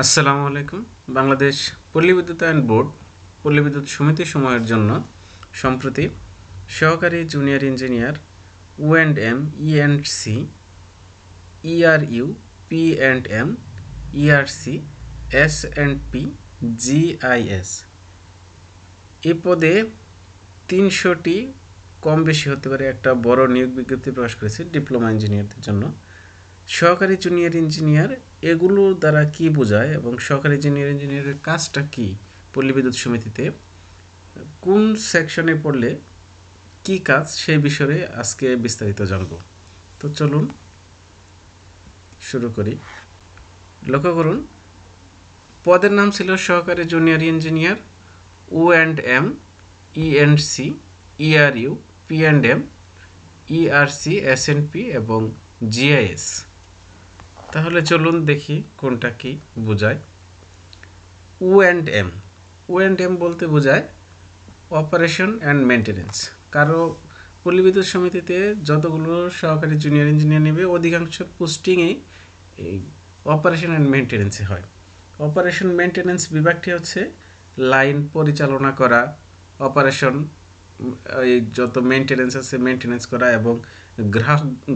আসসালামু আলাইকুম। বাংলাদেশ পল্লী বিদ্যুতায়ন বোর্ড পল্লী বিদ্যুৎ সমিতি সময়ের জন্য সম্প্রতি সহকারী জুনিয়র ইঞ্জিনিয়ার ও&এম, ই&সি, ইআরইউ, পি&এম, ইআরসি, এস&পি, জিআইএস এই পদে ৩০০টি কম বেশি হতে পারে একটা বড় নিয়োগ বিজ্ঞপ্তি প্রকাশ করেছে ডিপ্লোমা ইঞ্জিনিয়ারদের জন্য। সহকারী জুনিয়র ইঞ্জিনিয়ার এগুলো দ্বারা কি বোঝায় এবং সহকারী জুনিয়র ইঞ্জিনিয়ারের কাজটা কি, পল্লী বিদ্যুৎ সমিতিতে কোন সেকশনে পড়লে কি কাজ, সেই বিষয়ে আজকে বিস্তারিত জানব। তো চলুন শুরু করি। লক্ষ্য করুন, পদের নাম ছিল সহকারী জুনিয়র ইঞ্জিনিয়ার ও&এম, ই&সি, ইআরইউ, পি&এম, ইআরসি, এস&পি এবং জিআইএস। তাহলে চলুন দেখি কোনটা কি বোঝায়। ও&এম বলতে বোঝায় অপারেশন অ্যান্ড মেনটেনেন্স। কারো পল্লী বিদ্যুৎ সমিতিতে যতগুলো সহকারী জুনিয়র ইঞ্জিনিয়ার নেবে অধিকাংশ পোস্টিংয়েই এই অপারেশন অ্যান্ড মেনটেনেন্সে হয়। অপারেশন মেনটেনেন্স বিভাগটি হচ্ছে লাইন পরিচালনা করা, অপারেশন এই যত মেনটেনেন্স আছে মেনটেনেন্স করা এবং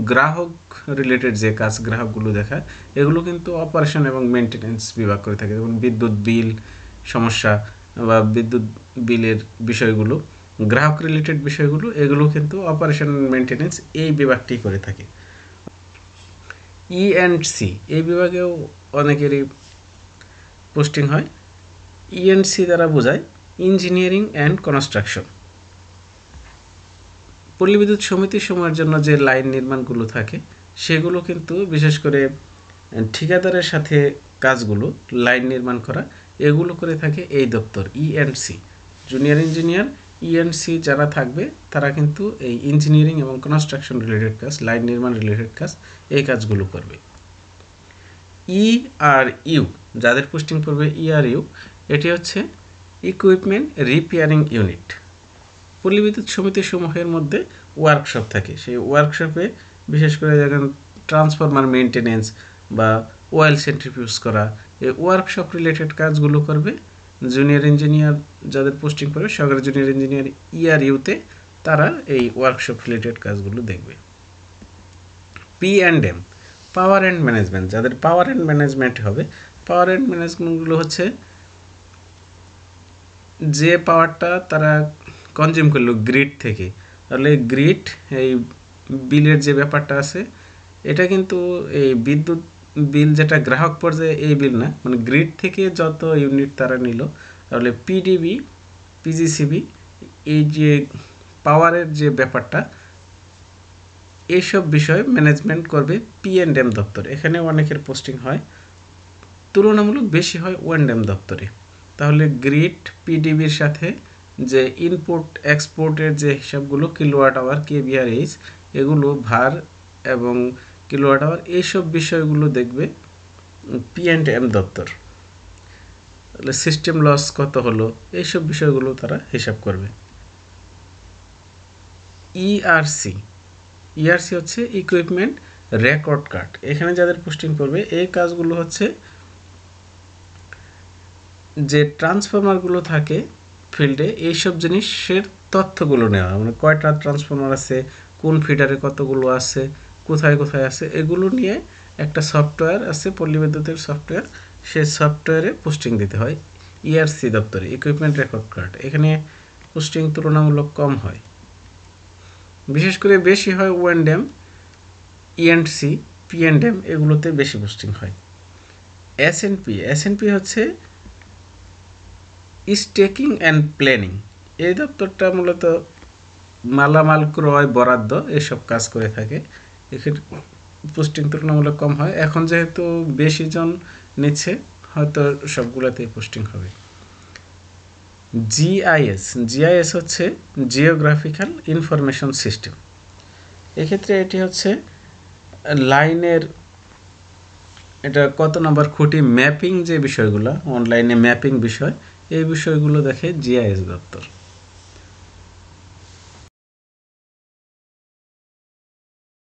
গ্রাহক রিলেটেড যে কাজ, গ্রাহকগুলো দেখা, এগুলো কিন্তু অপারেশন এবং মেনটেনেন্স বিভাগ করে থাকে। যেমন বিদ্যুৎ বিল সমস্যা বা বিদ্যুৎ বিলের বিষয়গুলো, গ্রাহক রিলেটেড বিষয়গুলো, এগুলো কিন্তু অপারেশন মেনটেনেন্স এই বিভাগটি করে থাকে। ই&সি এই বিভাগেও অনেকেরই পোস্টিং হয়। ই&সি দ্বারা বোঝায় ইঞ্জিনিয়ারিং অ্যান্ড কনস্ট্রাকশন। পল্লী বিদ্যুৎ সমিতির সময়ের জন্য যে লাইন নির্মাণগুলো থাকে সেগুলো কিন্তু বিশেষ করে ঠিকাদারের সাথে কাজগুলো, লাইন নির্মাণ করা, এগুলো করে থাকে এই দপ্তর ই&সি। জুনিয়র ইঞ্জিনিয়ার ই&সি যারা থাকবে তারা কিন্তু এই ইঞ্জিনিয়ারিং এবং কনস্ট্রাকশন রিলেটেড কাজ, লাইন নির্মাণ রিলেটেড কাজ, এই কাজগুলো করবে। ইআরইউ যাদের পোস্টিং পড়বে ইআরইউ, এটি হচ্ছে ইকুইপমেন্ট রিপেয়ারিং ইউনিট। পল্লী বিদ্যুৎ সমিতির সমূহের মধ্যে ওয়ার্কশপ থাকে, সেই ওয়ার্কশপে বিশেষ করে যেমন ট্রান্সফরমার মেনটেনেন্স বা অয়েল সেন্ট্রিফিউজ করা, এই ওয়ার্কশপ রিলেটেড কাজগুলো করবে জুনিয়র ইঞ্জিনিয়ার যাদের পোস্টিং পড়বে সহকারী জুনিয়র ইঞ্জিনিয়ার ইআরইউতে, তারা এই ওয়ার্কশপ রিলেটেড কাজগুলো দেখবে। পি&এম পাওয়ার অ্যান্ড ম্যানেজমেন্ট, যাদের পাওয়ার অ্যান্ড ম্যানেজমেন্ট হবে, পাওয়ার অ্যান্ড ম্যানেজমেন্টগুলো হচ্ছে যে পাওয়ারটা তারা কনজিউম করলো গ্রিড থেকে, তাহলে গ্রিড এই বিলের যে ব্যাপারটা আছে, এটা কিন্তু এই বিদ্যুৎ বিল যেটা গ্রাহক পর্যায়ে এই বিল না, মানে গ্রিড থেকে যত ইউনিট তারা নিল, তাহলে পিডিবি, পিজিসিবি, এই যে পাওয়ারের যে ব্যাপারটা, এইসব বিষয় ম্যানেজমেন্ট করবে পি&এম দপ্তর। এখানে অনেকের পোস্টিং হয়, তুলনামূলক বেশি হয় ও&এম দপ্তরে। তাহলে গ্রিড পিডিবির সাথে যে ইনপুট এক্সপোর্টের যে হিসাবগুলো, কিলোওয়াট আওয়ার, কেভিআরএইচ, এগুলো ভার এবং কিলোওয়াট আওয়ার, এইসব বিষয়গুলো দেখবে পি&এম দপ্তর। তাহলে সিস্টেম লস কত হলো, এইসব বিষয়গুলো তারা হিসাব করবে। ইআরসি হচ্ছে ইকুইপমেন্ট রেকর্ড কার্ড। এখানে যাদের পোস্টিং করবে এই কাজগুলো হচ্ছে যে ট্রান্সফরমারগুলো থাকে ফিল্ডে, এইসব জিনিসের তথ্যগুলো নেওয়া, মানে কয়টা ট্রান্সফরমার আছে, কোন ফিডারে কতগুলো আছে, কোথায় কোথায় আছে, এগুলো নিয়ে একটা সফটওয়্যার আছে, পল্লী বিদ্যুতের সফটওয়্যার, সেই সফটওয়্যারে পোস্টিং দিতে হয়। ইআরসি দপ্তরে ইকুইপমেন্ট রেকর্ড কার্ড, এখানে পোস্টিং তুলনামূলক কম হয়, বিশেষ করে বেশি হয় ও&এম, ই&সি, পি&এম, এগুলোতে বেশি পোস্টিং হয়। এস&পি হচ্ছে স্টেকিং অ্যান্ড প্ল্যানিং। এই দপ্তরটা মূলত মালামাল ক্রয়, বরাদ্দ, এসব কাজ করে থাকে। এখানে পোস্টিং তুলনামূলক কম হয়। এখন যেহেতু বেশি জন নিচ্ছে, হয়তো সবগুলোতেই পোস্টিং হবে। জিআইএস হচ্ছে জিওগ্রাফিক্যাল ইনফরমেশন সিস্টেম। এক্ষেত্রে এটি হচ্ছে লাইনের, এটা কত নম্বর খুঁটি ম্যাপিং, যে বিষয়গুলো অনলাইনে ম্যাপিং বিষয়, এই বিষয়গুলো দেখে জিআইএস দপ্তর।